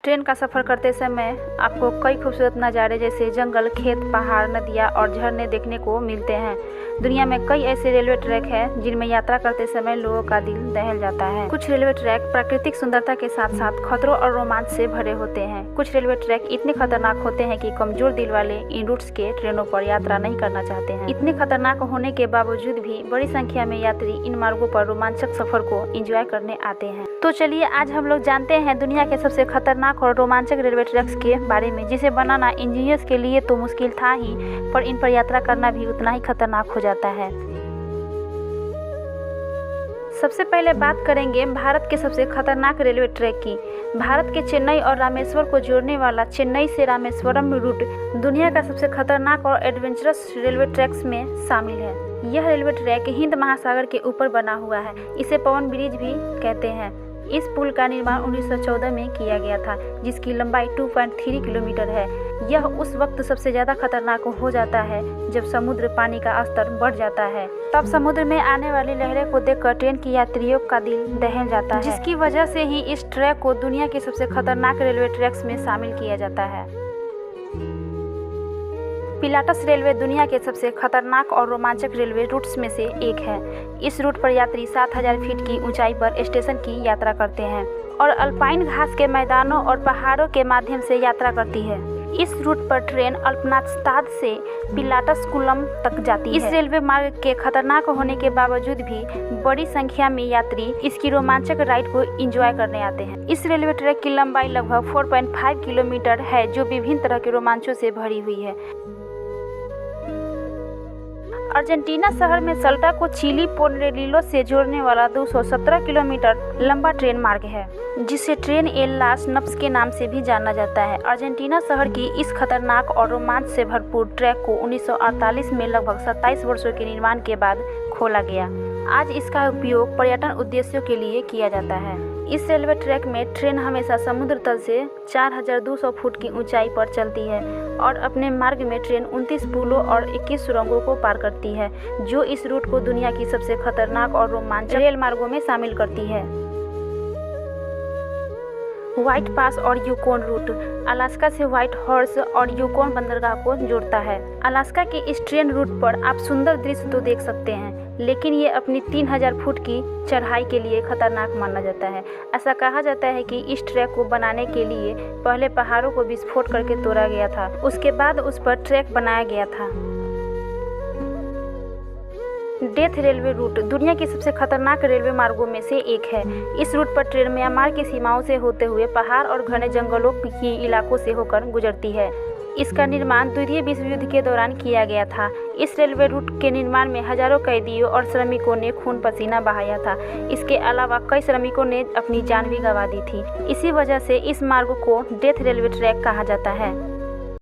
Train का सफ़र करते समय आपको कई खूबसूरत नज़ारे जैसे जंगल, खेत, पहाड़, नदियाँ और झरने देखने को मिलते हैं। दुनिया में कई ऐसे रेलवे ट्रैक हैं जिनमें यात्रा करते समय लोगों का दिल दहल जाता है। कुछ रेलवे ट्रैक प्राकृतिक सुंदरता के साथ साथ खतरों और रोमांच से भरे होते हैं। कुछ रेलवे ट्रैक इतने खतरनाक होते हैं कि कमजोर दिल वाले इन रूट्स के ट्रेनों पर यात्रा नहीं करना चाहते हैं। इतने खतरनाक होने के बावजूद भी बड़ी संख्या में यात्री इन मार्गों पर रोमांचक सफर को एंजॉय करने आते हैं। तो चलिए आज हम लोग जानते हैं दुनिया के सबसे खतरनाक और रोमांचक रेलवे ट्रैक्स के बारे में, जिसे बनाना इंजीनियर्स के लिए तो मुश्किल था ही, पर इन पर यात्रा करना भी उतना ही खतरनाक हो जाता है। सबसे पहले बात करेंगे भारत के सबसे खतरनाक रेलवे ट्रैक की। भारत के चेन्नई और रामेश्वर को जोड़ने वाला चेन्नई से रामेश्वरम रूट दुनिया का सबसे खतरनाक और एडवेंचरस रेलवे ट्रैक्स में शामिल है। यह रेलवे ट्रैक हिंद महासागर के ऊपर बना हुआ है। इसे पवन ब्रिज भी कहते हैं। इस पुल का निर्माण 1914 में किया गया था, जिसकी लंबाई 2.3 किलोमीटर है। यह उस वक्त सबसे ज़्यादा खतरनाक हो जाता है जब समुद्र पानी का स्तर बढ़ जाता है। तब समुद्र में आने वाली लहरें को देखकर ट्रेन की यात्रियों का दिल दहल जाता है, जिसकी वजह से ही इस ट्रैक को दुनिया के सबसे खतरनाक रेलवे ट्रैक्स में शामिल किया जाता है। पिलाटस रेलवे दुनिया के सबसे खतरनाक और रोमांचक रेलवे रूट्स में से एक है। इस रूट पर यात्री 7000 फीट की ऊंचाई पर स्टेशन की यात्रा करते हैं और अल्पाइन घास के मैदानों और पहाड़ों के माध्यम से यात्रा करती है। इस रूट पर ट्रेन अल्पनास्ताद से पिलाटसकुलम तक जाती है। इस रेलवे मार्ग के खतरनाक होने के बावजूद भी बड़ी संख्या में यात्री इसकी रोमांचक राइड को एंजॉय करने आते हैं। इस रेलवे ट्रैक की लंबाई लगभग 4.5 किलोमीटर है, जो विभिन्न तरह के रोमांचों से भरी हुई है। अर्जेंटीना शहर में सल्टा को चिली पोर्टोलेलो से जोड़ने वाला 217 किलोमीटर लंबा ट्रेन मार्ग है, जिसे ट्रेन एल लास नप्स के नाम से भी जाना जाता है। अर्जेंटीना शहर की इस खतरनाक और रोमांच से भरपूर ट्रैक को 1948 में लगभग 27 वर्षों के निर्माण के बाद खोला गया। आज इसका उपयोग पर्यटन उद्देश्यों के लिए किया जाता है। इस रेलवे ट्रैक में ट्रेन हमेशा समुद्र तल से 4200 फुट की ऊंचाई पर चलती है और अपने मार्ग में ट्रेन 29 पुलों और 21 सुरंगों को पार करती है, जो इस रूट को दुनिया की सबसे खतरनाक और रोमांचक रेल मार्गों में शामिल करती है। व्हाइट पास और यूकोन रूट अलास्का से व्हाइट हॉर्स और यूकोन बंदरगाह को जोड़ता है। अलास्का के इस ट्रेन रूट पर आप सुंदर दृश्य तो देख सकते हैं, लेकिन ये अपनी 3000 फुट की चढ़ाई के लिए खतरनाक माना जाता है। ऐसा कहा जाता है कि इस ट्रैक को बनाने के लिए पहले पहाड़ों को विस्फोट करके तोड़ा गया था, उसके बाद उस पर ट्रैक बनाया गया था। डेथ रेलवे रूट दुनिया के सबसे खतरनाक रेलवे मार्गों में से एक है। इस रूट पर ट्रेन म्यांमार की सीमाओं से होते हुए पहाड़ और घने जंगलों की इलाकों से होकर गुजरती है। इसका निर्माण द्वितीय विश्व युद्ध के दौरान किया गया था। इस रेलवे रूट के निर्माण में हजारों कैदियों और श्रमिकों ने खून पसीना बहाया था। इसके अलावा कई श्रमिकों ने अपनी जान भी गंवा दी थी। इसी वजह से इस मार्ग को डेथ रेलवे ट्रैक कहा जाता है।